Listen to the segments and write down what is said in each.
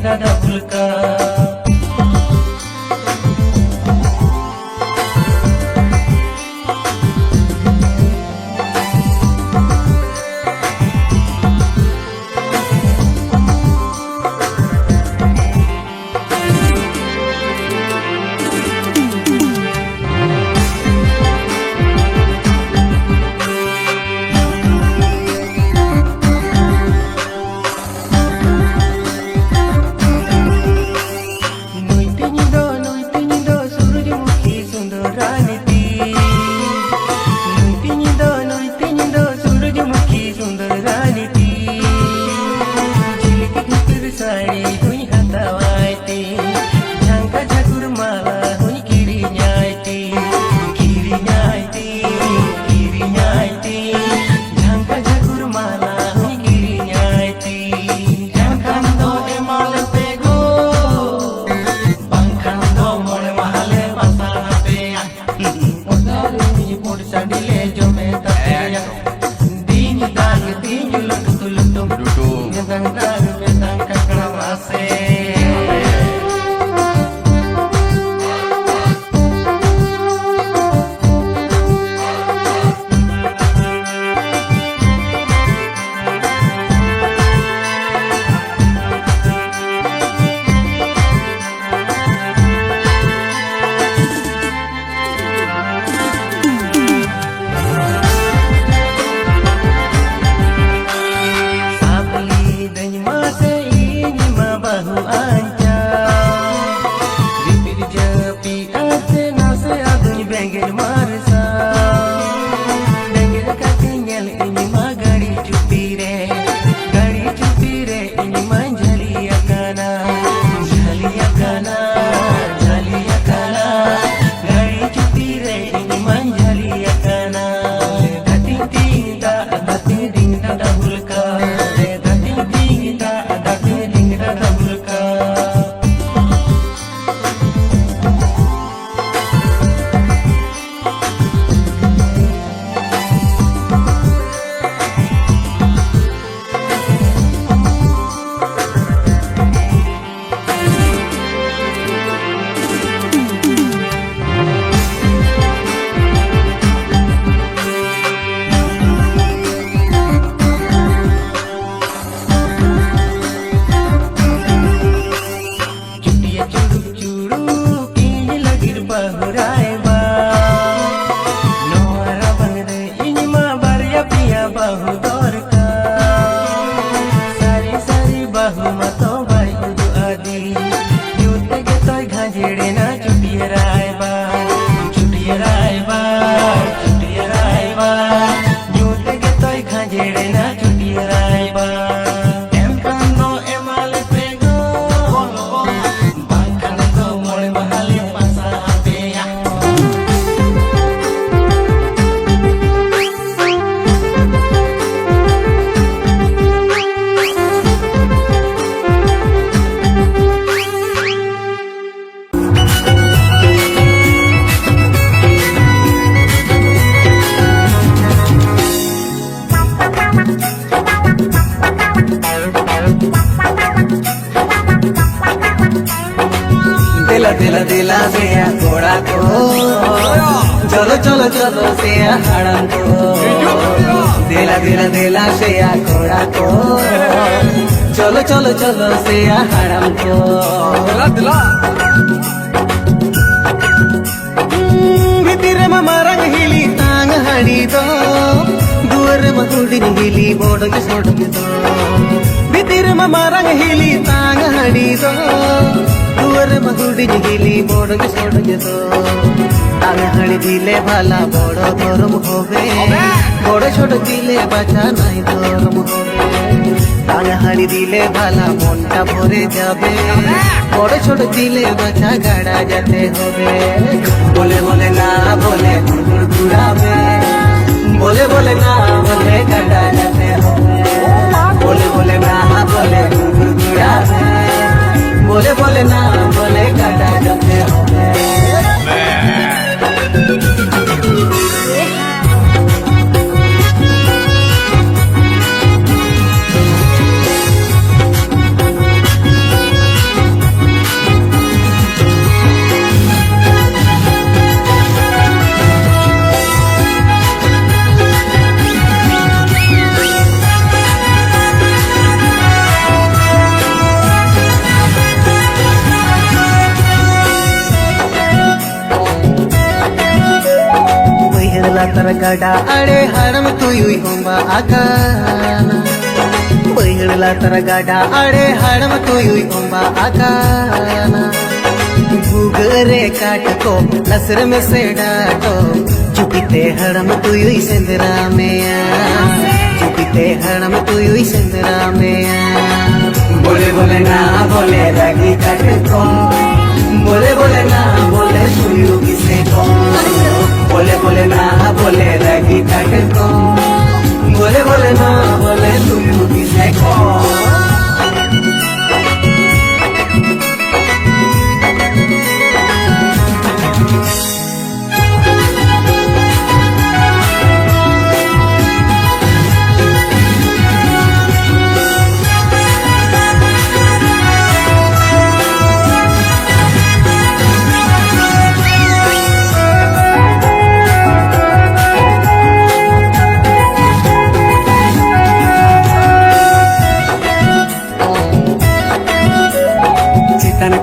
दादा फुलका दिला दिला दिला से घोड़ा को चलो चलो चलो से हड़न को दिला दिला दिला से घोड़ा को चलो चलो चलो से हड़न को दिला दिला भितिर में मारंग हिली तांग हड़ी दो दुअर में हुडिन हिली बोड़ के सोड़ के दो भितिर में मारंग हिली तांग हड़ी दो दुअर में हुडिन हिली बोड़ के सोड़ के दो तांग हड़ी दिले भाला बड़ धर्म होवे बड़ छोट दिले बाचा नहीं धर्म होवे तांग हड़ी दिले भाला मनटा भरे जाबे बड़ छोट दिले बाचा गाड़ा जाते होवे बोले बोले ना बोले घुरावे बोले बोले ना बोले गाड़ा जाते होवे बोले बोले ना बोले घुरावे बोले बोले ना बोले गाड़ा जाते होवे लातर गड़ा अड़े हड़म तुयुई होंबा आकाना बैगड़ लातर गड़ा अड़े हड़म तुयुई होंबा आकाना भूगरे काट को लसर में से डाटो चुपीते हड़म तुयुई सेंदरा में चुपीते हड़म तुयुई सेंदरा में बोले बोले ना बोले लगी काट को बोले बोले ना बोले तुयु किसे को बोले बोले ना बोले लगी काट को बोले बोले ना बोले तुयु किसे को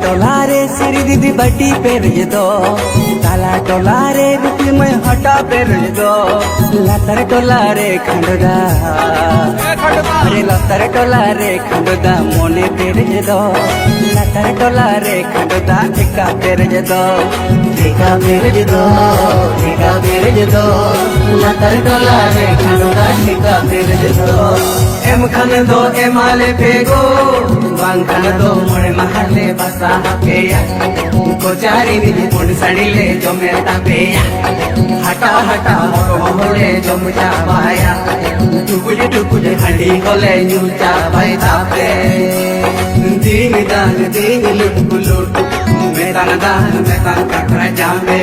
टोलारे सिरी दीदी बटी पेर दो ताला टोलारे दीदी मैं हटा पेर दो लातर टोलारे खंडदा अरे लातर टोलारे खंडदा मोने पेर दो लातर टोलारे खंडदा ठेका पेर दो ठेका पेर दो ठेका पेर दो लातर टोलारे खंडदा ठेका पेर दो एम खन दो एमाले पेगो बांग खन दो मोड़े महले बसा पेया को चारी नी मुंड सड़ीले जो मेरा पेया हटा हटा मोले जो मुझा पाया टुकुड़े हंडी कोले न्यूचा भाई तापे दीन दान दीन लुट लुट मेदान दान मेदान ककरा जामे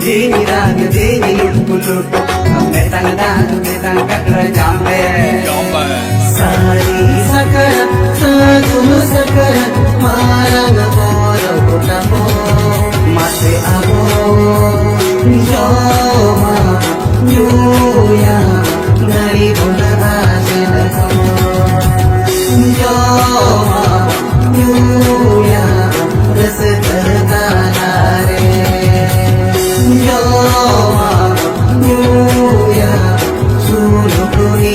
दीन दान दीन लुट लुट मेदान दान मेदान ककरा जामे सारी सकरा साकुम सकरा मारंग बोरो कुटापो मासे आबो जोमा न्यूया नरी बोला जेलको जोमा न्यूया रस करता रे जोमा न्यूया सुनो कोई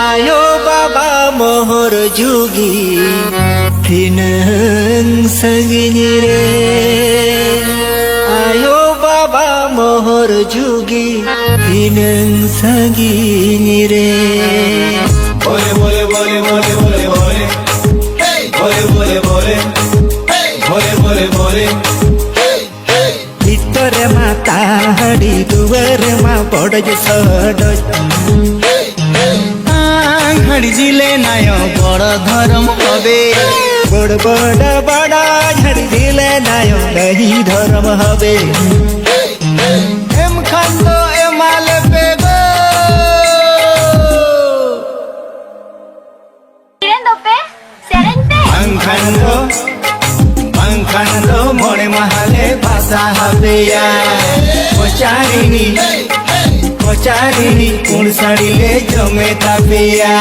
ayo baba mohor jugi tinang sanggini re ayo baba mohor jugi tinang sanggini re bole bole bole bole bole bole hey bole bole bole hey bole bole bole ভিতরে মাতা হাড়ি দুয়ারে মা বড় যে সড হাড়ি দিলে নায় বড় ধর্ম হবে বড় বড় বড় ঝাড়ি দিলে নায় দহি ধর্ম হবে এম খন্দ এমাল পেগো खंडो मोड़े महले भाषा हबिया कोचारिनी कुण सड़ीले जमे तबिया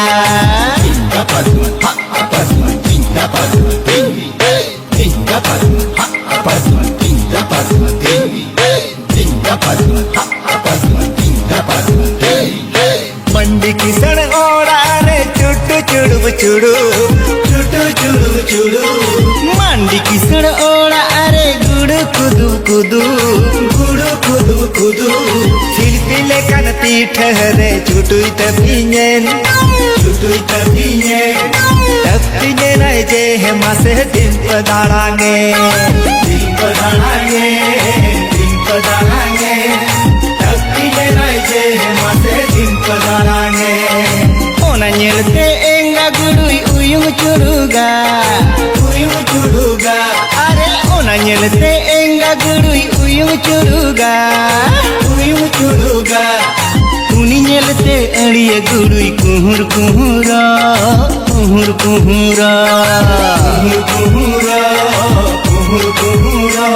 मंडी की सड़ ओड़ा रे चुटू चुड़ू चुड़ू चुटू चुड़ू चुड़ू मंडी की सड़ ओड़ा अरे गुड़ू कुदू कुदू गुड़ू कुदू कुदू सिलपिले कनती ठहरे चुटुई तपिनेन नाय जे है मासे दिन पदाड़ांगे तपिने नाय जे है मासे दिन पदाड़ांगे ओना ñelte enga gudui uyung churuga are ona ñelte enga gudui uyung churuga tuni ñelte अड़िए गुड़ुई कुहुर कुहुरा कुहुर कुहुरा कुहुरा कुहुर कुहुरा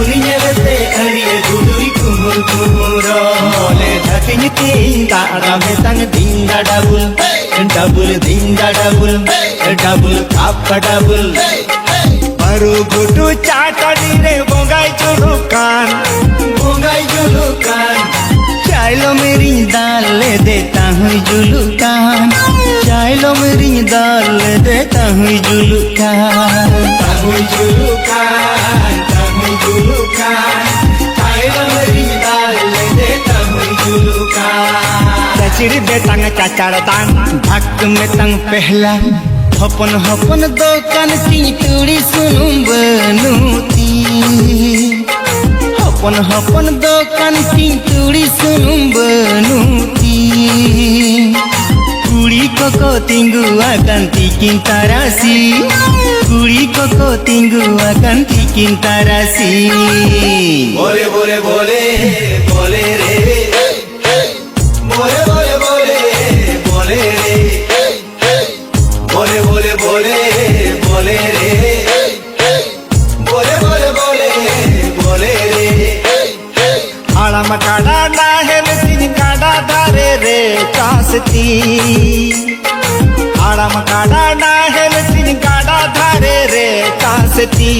उलियते अड़िए दुदुरी कुहुर कुहुरा बोले धकिन तीन ताड़ा में तंग दिंगा डबुल डबुल दिंगा डबुल डबुल काप डबुल मारू गुटू चाटनी रे बोंगाई जुलुकान चाइलो मेरी दाल ले देता हूँ जुलुकान चाइलो मेरी दाल ले देता हूँ जुलुकान चाइलो मेरी दाल ले देता हूँ जुलुकान कचरी बेतंग चाचाड़ दान भक्त में तंग पहला हपन हपन दोकान की टूड़ी सुनु बनुती हपन हपन दोकान की टूड़ी सुनु बनुती कुड़ी को तिंगुआ कांति किंतारासी कुड़ी को तिंगुआ कांति किंतारासी बोले बोले बोले बोले रे बोले बोले बोले बोले रे बोले बोले बोले बोले रे बोले बोले बोले बोले रे आड़ा मकाड़ा ना है तीन काड़ा धारे रे कासती आड़ा मकाड़ा ना है तीन काड़ा धारे रे कासती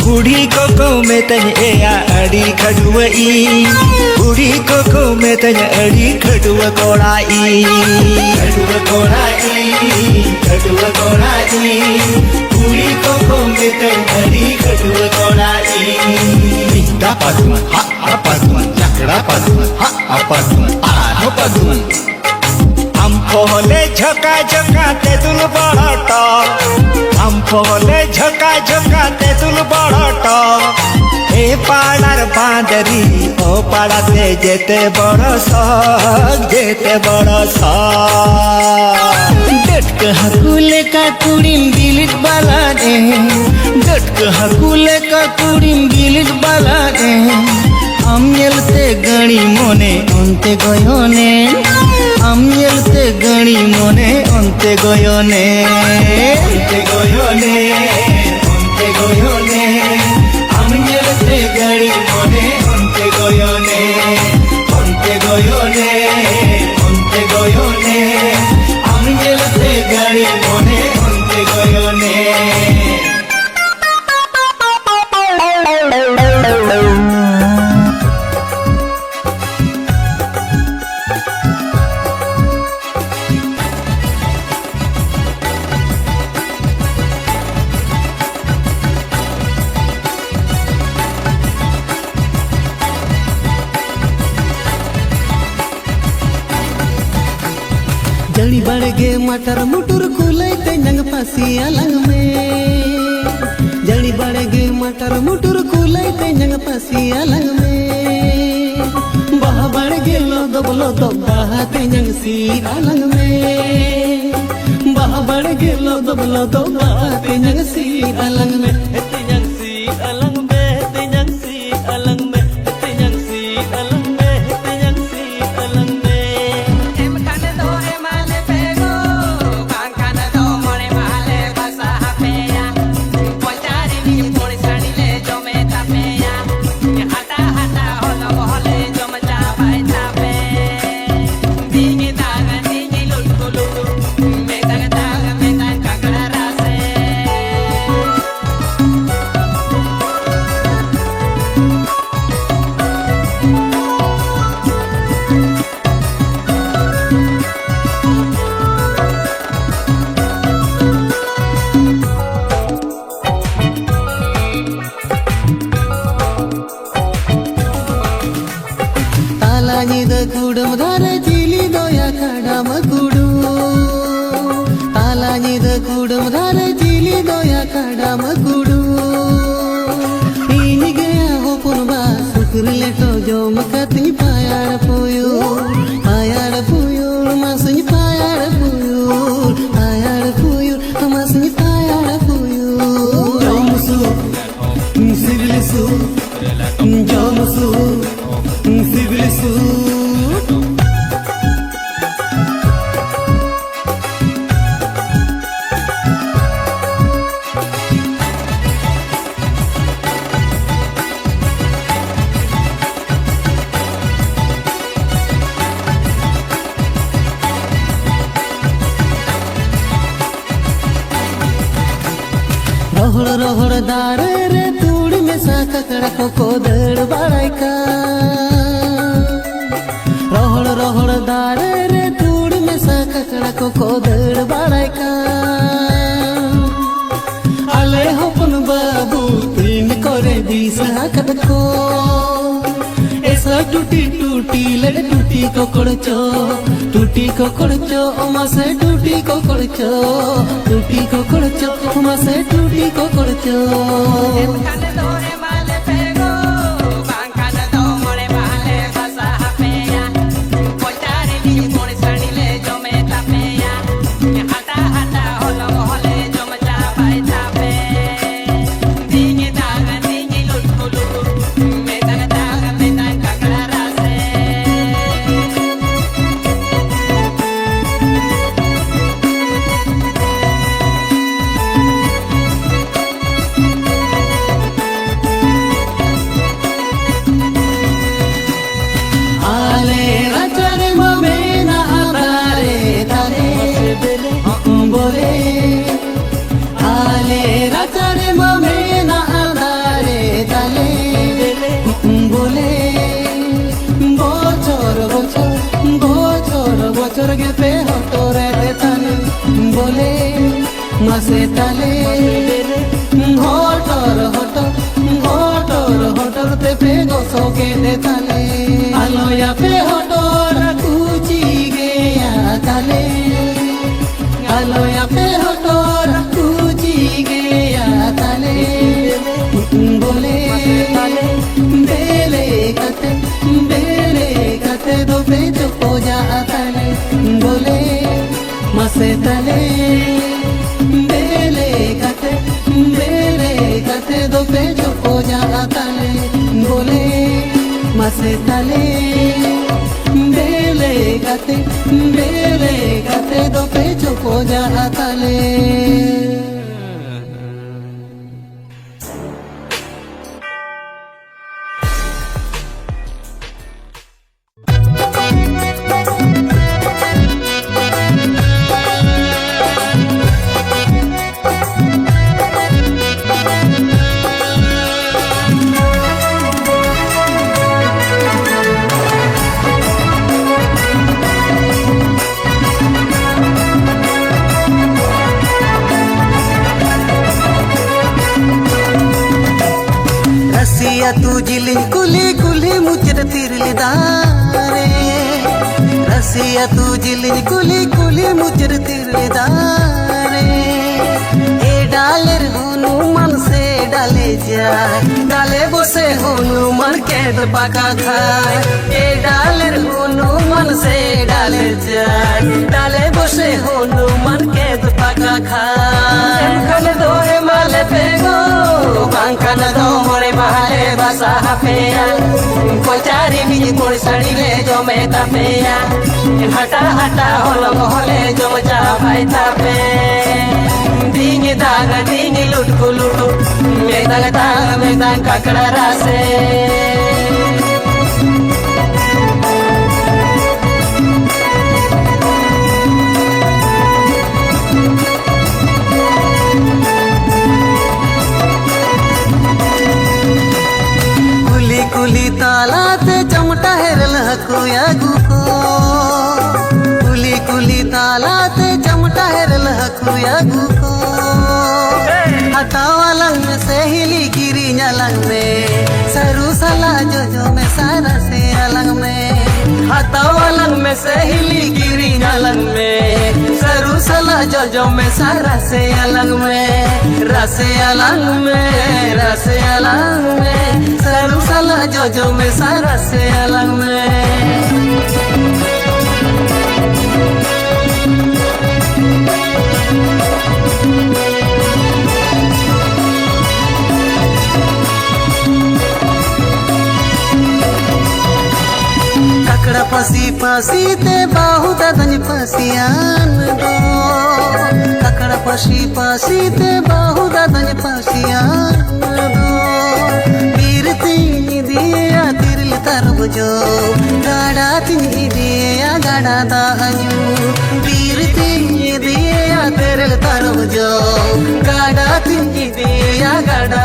बूढ़ी को में तन एया अड़ी खडुई बूढ़ी को में तन अड़ी खडुआ कोड़ाई बूढ़ी को में तन अड़ी खडुआ कोड़ाई दा पदुन हा पदुन लकड़ा पदुन हा पदुन आ पदुन हम पहले झका झका ते दुल बड़टा हम पहले झका झका ते दुल बड़टा ए पाड़ार बांदरी ओ पाड़ाते जेते बड़ डटक हकुले का कुड़ीम बिलिट बाला रे डटक हकुले का कुड़ीम बिलिट बाला रे हम येलते गणी मोने अंते गयोने हम येलते गणी मोने अंते गयोने हम येलते गणी मोने अंते गयोने हम येलते गणी मोने अंते गयोने जड़ी बड़गे मटर मुटुर कुलैते नंग फांसी अलग में जड़ी बड़गे मटर मुटुर कुलैते नंग फांसी अलग में बह बड़गे लो दो बहाते नंग सी अलग में बह बड़गे लो दो बहाते नंग सी अलग में नंग सी अलग में नंग सी अलग में नंग सी अलग में नंग सी अलग में कुडम धारे चिली दोया खड़म कुडू तालानिद कुडम धारे चिली दोया खड़म कुडू इन गया हो पुनबा सुखरिले तो जोम कतनी पायाड़ पुयो मासनी पायाड़ पुयो मासनी पायाड़ पुयो जोमसु सिबिलिसु जोमसु सिबिलिसु दारे रे तुड़ी में सा ककड़ा को दड़ बाड़ाई का रोहड़ दारे रे तुड़ी में सा ककड़ा को दड़ बाड़ाई का आले होपन बाबू तीन करे बीस हाकत को ऐसा टूटी टूटी लड़े टूटी को कड़चो ओमा से टूटी को कड़चो ओमा से टूटी को कड़चो बचर गे पे हटोरे ताले बोले मासे ताले हटर ते पे गोसो के दे ताले आलोया पे हटोर कुची गया ताले आलोया पे हटोर कुची गया ताले बोले बेले कते दो पे चुप हो जा ताले बोले मसे तले बेले कते दो पे चुप हो जा ताले बोले मसे तले बेले कते दो पे चुप हो जा ताले रसिया तू जिली कुली मुचर तिरली दारे रसिया तू जिली कुली मुचर तिरली दारे ए डालेर हनुमान से डाले जाए डाले बसे हनुमान के पाका खाए ए डालेर हनुमान से डाले जाए डाले बसे हनुमान के पाका खाए खाने दो माले पे गो बांखन दो मोरे बहाले बसा हपेया कोई चारी बीज कोई सड़ी ले जो मैं तपेया हटा होले जो मचा भाई तपे दीनी लुटकु लुटु मैं दांग काकड़ा रासे कुली तालाते चमटा हेरल हकुया गुको कुली तालाते चमटा हेरल हकुया गुको हटावा लंग में से हिली गिरी लंग में सरू सला जो में सारा से अलंग में हटावा लंग में से हिली गिरी लंग में सरू सला जो में सारा से अलंग में रसे अलंग में सरू सला जो में सारा से अलंग में ककड़ा पसी ते बाहु ददन पसियान दो ककड़ा पसी ते बाहु ददन पसियान दो पीरती दिया तिरल तरबुजो गाड़ा तिनी दिया गाड़ा दाहन्यू पीरती दिया तिरल तरबुजो गाड़ा तिनी दिया गाड़ा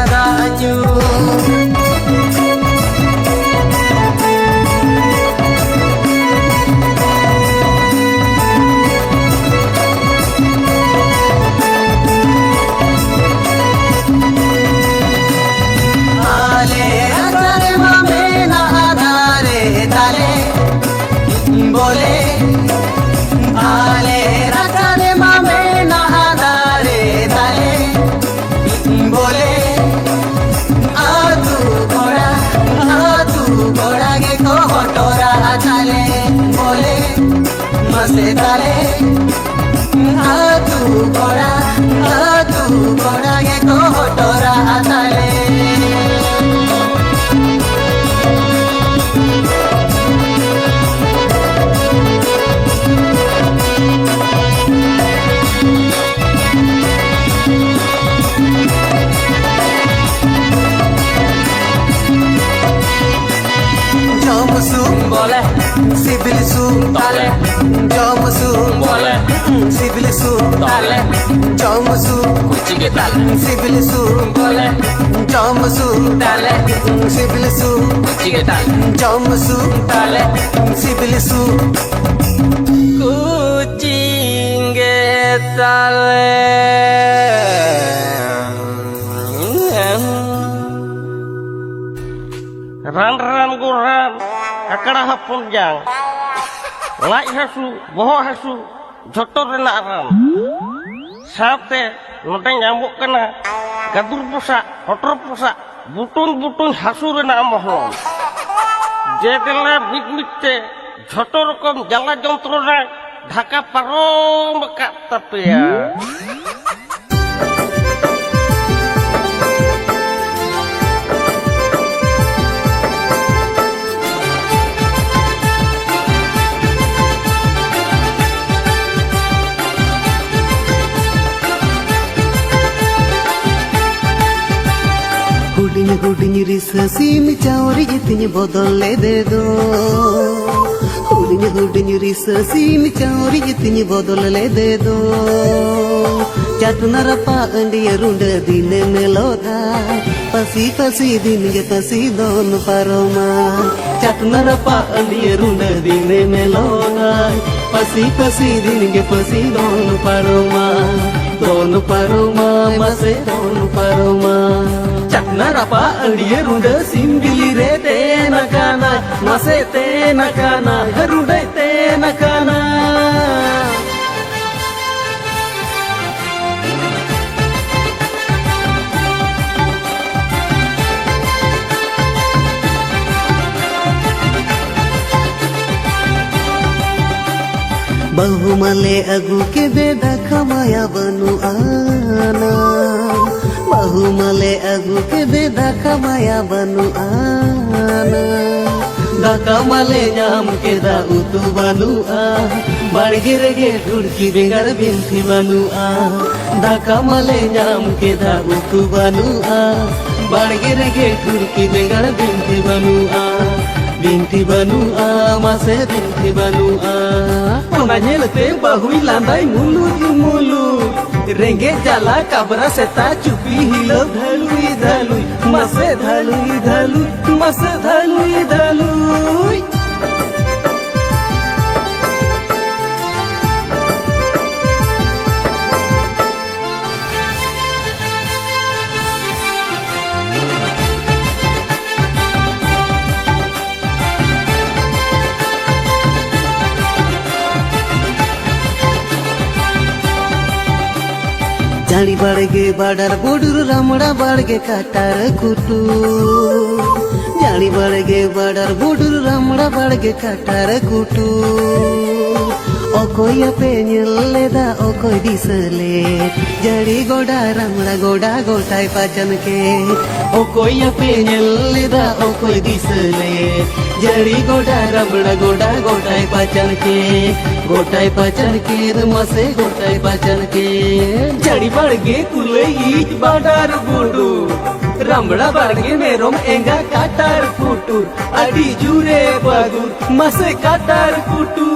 होटोरा ताले बोले मसे ताले तू कोड़ा ये तो होटोरा ताले boleh Sibilisu boleh Jomusu boleh Sibilisu boleh Jomusu kucing getal Sibilisu boleh Jomusu boleh Sibilisu kucing getal Jomusu boleh Sibilisu kucing getal ran guran akara hapon jang lai hasu boho hasu joto renak ran sate note nyamuk kena gadur pusa hotor pusa butun hasu renak mohlon jedele big mitte joto rokom jala jontrona Dhaka parom bekat tapi ya Hudinya risasi mi cauri itinya bodol le dedo Hudinya risasi mi cauri itinya bodol le dedo Jatuna rapa andiya runda dine meloda Pasi dinge pasi don paroma Jatuna rapa andiya runda dine meloda Pasi dinge pasi don paroma mase don paroma Cakna rapa andiye runda simbili re te nakana mase te nakana runda te nakana Bahu male agu ke beda khamaya banu ana Bahu male agu ke beda khamaya banu ana Daka male nyam ke da utu banu bargir ge dhurki bengar binti banu Daka male nyam ke da utu banu bargir ge dhurki bengar binti banu mase binti banu Ona nyelete bahui landai mulu Renge jala kabra seta chupi hilo dhalui mase dhalui Jani badge badar bodur ramda badge katar kutu Jani badge badar bodur ramda badge katar kutu Okoy penyel leda okoy disale Jari goda ramda goda gotai pajan ke Okoy penyel leda okoy disale Jari goda ramda goda gotai pajan ke mase gotai pajan ke Jari badge kulei badar bodu Ramda badge merom enga katar kutu Adi jure bagur mase katar kutu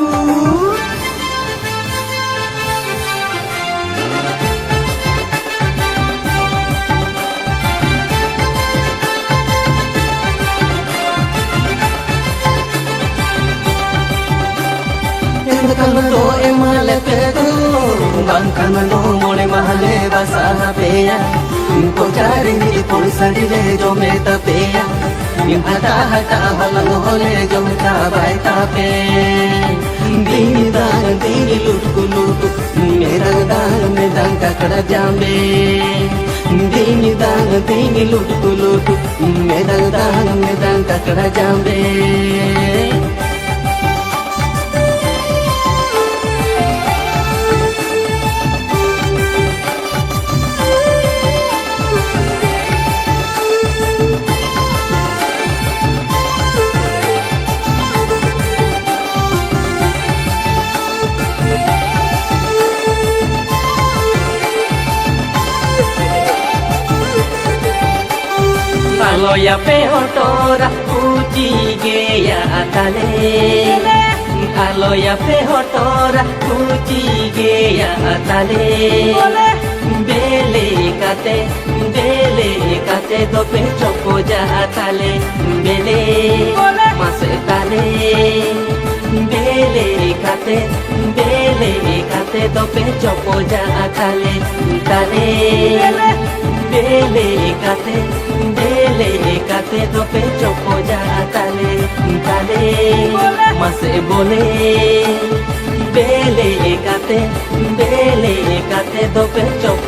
Kanado emale pedo Kanado mole mahale basaha peya Pocari mili polisari le jo meta peya Hata halang hole jo tabai tape Dini lutku Merang medang kakada jambe Dini lutku Medang kakada jambe Aloya pehotora uji geya tale Aloya pehotora uji geya tale Bele kate dope choko jaha tale Bele mase tale Bele kate dope choko jaha tale Tale Bele kate dope choko jaha tale Tale mase bole Bele kate dope choko